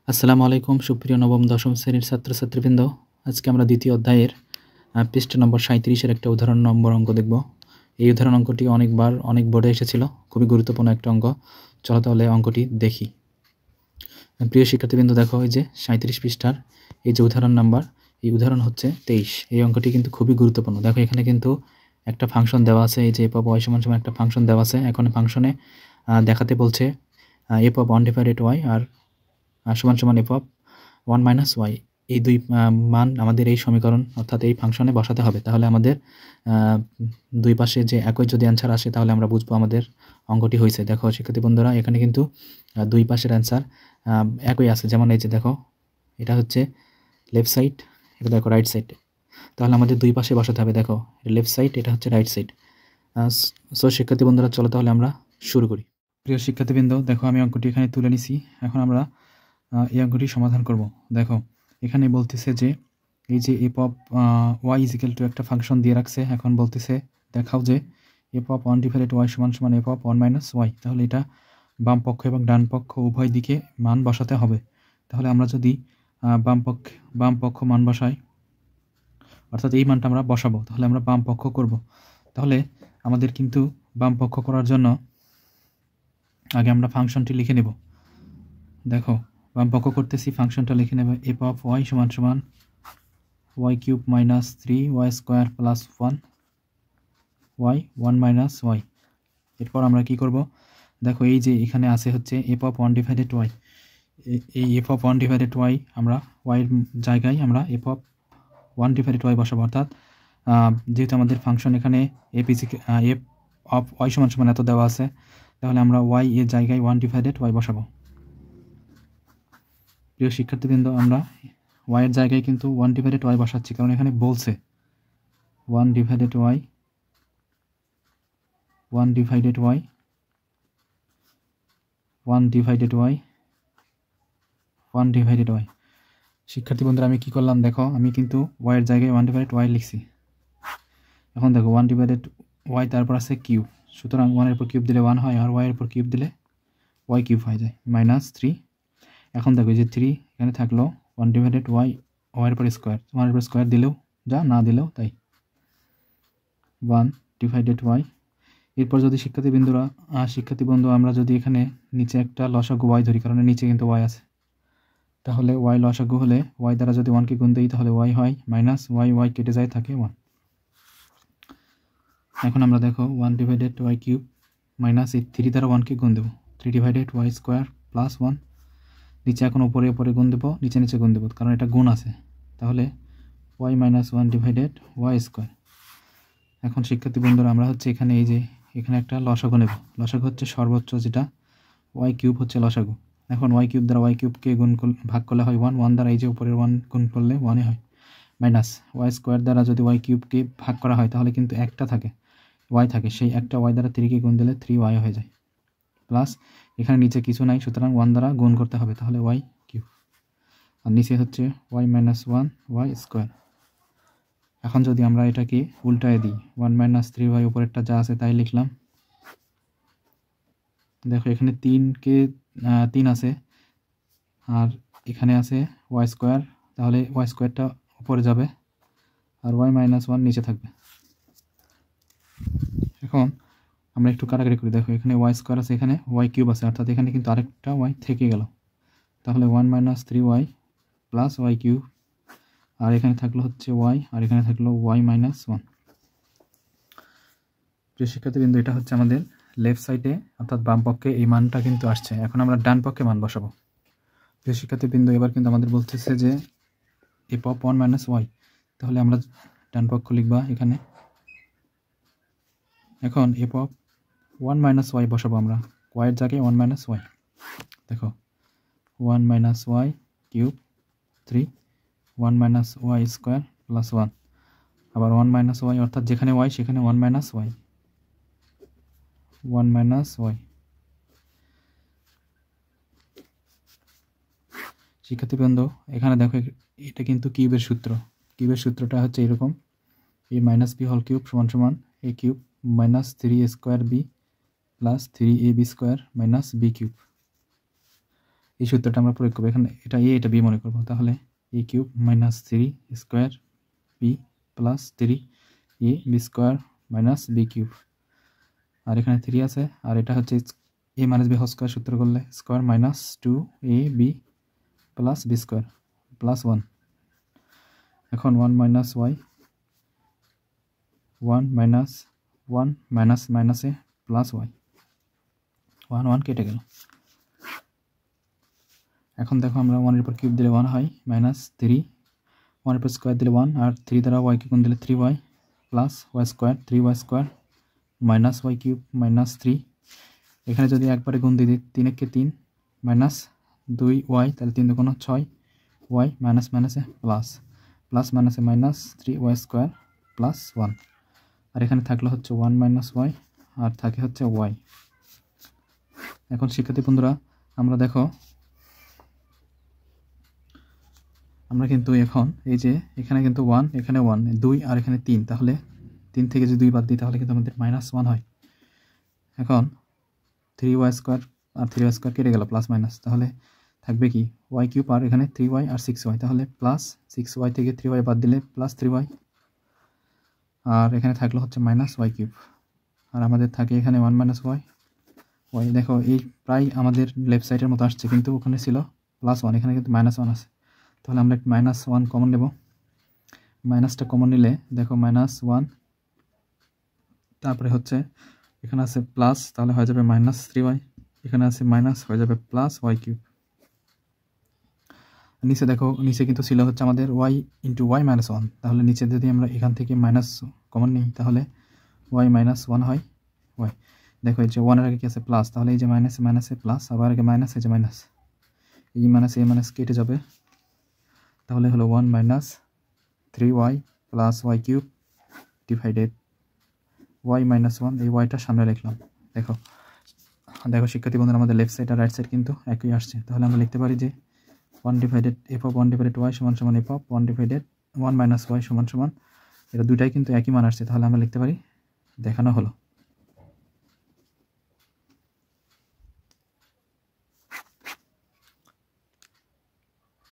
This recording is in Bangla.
আসসালামু আলাইকুম সুপ্রিয় নবম দশম শ্রেণীর ছাত্রছাত্রীবৃন্দ। আজকে আমরা দ্বিতীয় অধ্যায়ের পৃষ্ঠা নম্বর 37-এর একটা উদাহরণ নম্বর অঙ্ক দেখব। এই উদাহরণ অঙ্কটি অনেক বোর্ডে এসেছিল, খুবই গুরুত্বপূর্ণ একটা অঙ্ক। চলো তাহলে অঙ্কটি দেখি। প্রিয় শিক্ষার্থীবৃন্দ, দেখো এই যে 37 পৃষ্ঠার এই যে উদাহরণ নাম্বার, এই উদাহরণ হচ্ছে 23। এই অঙ্কটি কিন্তু খুবই গুরুত্বপূর্ণ। দেখো এখানে কিন্তু একটা ফাংশন দেওয়া আছে, এই যে এফ অফ ওয়াই সমান সমান একটা ফাংশন দেওয়া আছে। এখন ফাংশনে দেখাতে বলছে এফ অফ 1 / ওয়াই আর সমান সমান এফ অফ 1 - ওয়াই। এই দুই মান আমাদের এই সমীকরণ অর্থাৎ এই ফাংশনে বসাতে হবে। তাহলে আমাদের দুই পাশে যে একই যদি অ্যান্সার আসে তাহলে আমরা বুঝবো আমাদের অঙ্কটি হয়েছে। দেখো শিক্ষার্থী বন্ধুরা, এখানে কিন্তু দুই পাশের অ্যান্সার একই আছে। যেমন এই যে দেখো, এটা হচ্ছে লেফট সাইড, এটা দেখো রাইট সাইড। তাহলে আমাদের দুই পাশে বসাতে হবে। দেখো লেফট সাইড, এটা হচ্ছে রাইট সাইড। সো শিক্ষার্থী বন্ধুরা, চলো তাহলে আমরা শুরু করি। প্রিয় শিক্ষার্থীবৃন্দ, দেখো আমি অঙ্কটি এখানে তুলে নিছি। এখন আমরা এই অঙ্কটি সমাধান করব। দেখো এখানে বলতেছে যে এই যে f of y is equal to একটা ফাংশন দিয়ে রাখছে। এখন বলতেছে দেখাও যে এফ অফ 1/ওয়াই সমান সমান এফ অফ 1 - ওয়াই। তাহলে এটা বাম পক্ষ এবং ডান পক্ষ উভয় দিকে মান বসাতে হবে। তাহলে আমরা যদি বাম পক্ষ মান বসাই, অর্থাৎ এই মানটা আমরা বসাবো, তাহলে আমরা বাম পক্ষ করব। তাহলে আমাদের কিন্তু বাম পক্ষ করার জন্য আগে আমরা ফাংশনটি লিখে নেব। দেখো বাম পক্ষ করতেছি, ফাংশনটা লিখে নেবে এফ অফ ওয়াই সমান সমান y cube minus 3y square plus 1 y 1 - y. এরপর আমরা কি করব, দেখো এই যে এখানে আছে হচ্ছে এফ অফ 1/ওয়াই। এই এফ অফ 1/ওয়াই আমরা ওয়াইয়ের জায়গায় আমরা এফ অফ 1/ওয়াই বসাবো। অর্থাৎ যেহেতু আমাদের ফাংশন এখানে এফ অফ ওয়াই সমান সমান এত দেওয়া আছে, তাহলে আমরা ওয়াই এর জায়গায় 1/ওয়াই বসাবো। প্রিয় শিক্ষার্থীবৃন্দ, আমরা ওয়াইয়ের জায়গায় কিন্তু 1/ওয়াই বসাচ্ছি, কারণ এখানে বলছে 1/ওয়াই 1/ওয়াই 1/ওয়াই 1/ওয়াই। শিক্ষার্থী বন্ধুরা, আমি কি করলাম, দেখো আমি কিন্তু ওয়াইয়ের জায়গায় 1/ওয়াই লিখছি। এখন দেখো 1/ওয়াই, তারপর আছে কিউব, সুতরাং 1-এর উপর কিউব দিলে 1 হয়, আর ওয়াইয়ের উপর কিউব দিলে ওয়াই কিউব হয়ে যায় -3। এখন দেখো যে 3 এখানে থাকলো 1/ওয়াই, ওয়াইয়ের উপর স্কোয়ার, 1-এর উপর স্কোয়ার দিলেও যা, না দিলেও তাই, 1/ওয়াই। এরপর যদি শিক্ষার্থী বন্ধু আমরা যদি এখানে নিচে একটা লসাগু ওয়াই ধরি, কারণ নিচে কিন্তু ওয়াই আছে, তাহলে ওয়াই লসাগু হলে ওয়াই দ্বারা যদি 1কে গুণ দিই তাহলে ওয়াই হয় -ওয়াই, ওয়াই কেটে যায়, থাকে 1। এখন আমরা দেখো 1/ওয়াই কিউব মাইনাস এই 3 দ্বারা 1কে গুণ দেবো, 3/ওয়াই স্কোয়ার প্লাস 1। নিচে এখন উপরে গুণ দেবো, নিচে গুণ দেবো, কারণ এটা গুণ আছে। তাহলে ওয়াই -1/ওয়াই স্কোয়ার। এখন শিক্ষার্থী বন্ধুরা, আমরা হচ্ছে এখানে এই যে এখানে একটা লসাগু নেব। লসাগু হচ্ছে সর্বোচ্চ, যেটা ওয়াই কিউব হচ্ছে লসাগু। এখন ওয়াই কিউব দ্বারা ওয়াই কিউবকে ভাগ করলে হয় 1 দ্বারা এই যে উপরের 1 গুণ করলে 1 হয়, মাইনাস ওয়াই স্কোয়ার দ্বারা যদি ওয়াই কিউবকে ভাগ করা হয় তাহলে কিন্তু একটা থাকে, ওয়াই থাকে, সেই একটা ওয়াই দ্বারা 3কে গুণ দিলে 3y হয়ে যায়, প্লাস এখানে নিচে কিছু নাই, সুতরাং 1 দ্বারা গুণ করতে হবে, তাহলে ওয়াই কিউব, আর নিচে হচ্ছে ওয়াই -1 ওয়াই স্কোয়ার। এখন যদি আমরা এটাকে উল্টায় দিই, 1 - 3y উপরেরটা যা আছে তাই লিখলাম। দেখো এখানে 3 আছে, আর এখানে আছে ওয়াই স্কোয়ার, তাহলে ওয়াই স্কোয়ারটা উপরে যাবে আর ওয়াই -1 নিচে থাকবে। এখন আমরা একটু কাটাকাটি করি। দেখো এখানে ওয়াই স্কোয়ার আছে, এখানে ওয়াই কিউব আছে, অর্থাৎ এখানে কিন্তু আরেকটা ওয়াই থেকে গেল। তাহলে 1 - 3y প্লাস ওয়াই কিউব, আর এখানে থাকলো হচ্ছে ওয়াই, আর এখানে থাকলো ওয়াই -1। প্রিয় শিক্ষার্থীবৃন্দ, এটা হচ্ছে আমাদের লেফট সাইডে অর্থাৎ বাম পক্ষে এই মানটা কিন্তু আসছে। এখন আমরা ডান পক্ষে মান বসাবো। প্রিয় শিক্ষার্থীবৃন্দ, এবার কিন্তু আমাদের বলতেছে যে এফ অফ 1 - ওয়াই, তাহলে আমরা ডান পক্ষ লিখবা এখানে। এখন এফ অফ 1 - ওয়াই বসাবো আমরা, ওয়াইয়ের জায়গায় 1 - ওয়াই। দেখো 1 - y cube 3 1 - y square plus 1, আবার 1 - ওয়াই, অর্থাৎ যেখানে ওয়াই সেখানে 1 - ওয়াই 1 - ওয়াই। শিক্ষার্থীবৃন্দ, এখানে দেখো এটা কিন্তু কিউবের সূত্র। কিউবের সূত্রটা হচ্ছে এরকম, a - b হোল কিউব সমান সমান a cube -3a² b plus 3ab² - b cube. এই সূত্রটা আমরা প্রয়োগ করবো। এখানে এটা এ এটা বি মনে করবো। তাহলে a cube minus 3 square b plus 3 a b square minus b cube. আর এখানে 3 আছে, আর এটা হচ্ছে a minus b whole square সূত্র করলে square minus 2 a b plus b square plus 1। এখন 1 মাইনাস ওয়াই, 1 মাইনাস 1 মাইনাস মাইনাসে প্লাস ওয়াই, 1 1 কেটে গেল। এখন দেখো আমরা 1 এর উপর কিউব দিলে 1 হয়, মাইনাস 3, 1 এর উপর স্কোয়ার দিলে 1, আর 3 দ্বারা ওয়াইকে গুণ দিলে 3y plus y square, 3y square minus y cube minus 3। এখানে যদি একবারে গুণ দিয়ে দিই 3 একে 3 মাইনাস 2y, তাহলে 3 দুগুণ 6 ওয়াই মাইনাস মাইনাসে প্লাস, প্লাস মাইনাসে মাইনাস 3y স্কোয়ার প্লাস 1। আর এখানে থাকলে হচ্ছে 1 মাইনাস ওয়াই, আর থাকে হচ্ছে ওয়াই। এখন শিক্ষার্থী বন্ধুরা আমরা দেখো আমরা কিন্তু এখন এই যে এখানে কিন্তু 1, এখানে 1, 2 আর এখানে 3, তাহলে 3 থেকে যদি 2 বাদ দিই তাহলে কিন্তু আমাদের মাইনাস 1 হয়। এখন 3y স্কোয়ার আর 3y স্কোয়ার কেটে গেল প্লাস মাইনাস, তাহলে থাকবে কি ওয়াই কিউব, আর এখানে 3y আর 6y, তাহলে প্লাস 6y থেকে 3y বাদ দিলে প্লাস 3y, আর এখানে থাকলো হচ্ছে মাইনাস ওয়াই কিউব। আর আমাদের থাকে এখানে 1 মাইনাস ওয়াই। দেখো এই প্রায় আমাদের লেফট সাইডের মতো আসছে, কিন্তু ওখানে ছিল প্লাস 1, এখানে কিন্তু মাইনাস 1 আছে। তাহলে আমরা মাইনাস 1 কমন নেব। মাইনাসটা কমন নিলে দেখো মাইনাস 1, তারপরে হচ্ছে এখানে আছে প্লাস, তাহলে হয়ে যাবে মাইনাস 3y, এখানে আছে মাইনাস, হয়ে যাবে প্লাস ওয়াই কিউব। নিচে দেখো নিচে কিন্তু ছিল হচ্ছে আমাদের ওয়াই ইন্টু ওয়াই মাইনাস 1, তাহলে নিচে যদি আমরা এখান থেকে মাইনাস কমন নিই তাহলে ওয়াই মাইনাস 1 হয় ওয়াই। দেখো এই যে 1 এর আগে কি আছে প্লাস, তাহলে এই যে মাইনাসে মাইনাসে প্লাস, আবার আগে মাইনাস, এই যে মাইনাস, এই মাইনাস এই মাইনাস কেটে যাবে, তাহলে হলো 1 minus 3y plus y cube divided y minus 1, এই ওয়াইটা সামনে লিখলাম। দেখো দেখো শিক্ষার্থী বন্ধুরা আমাদের লেফট সাইড আর রাইট সাইড কিন্তু একই আসছে। তাহলে আমরা লিখতে পারি যে 1 divided f of 1 divided y সমান সমান f of 1 divided 1 minus y সমান সমান, এটা দুটাই কিন্তু একই মান আসছে। তাহলে আমরা লিখতে পারি দেখানো হলো।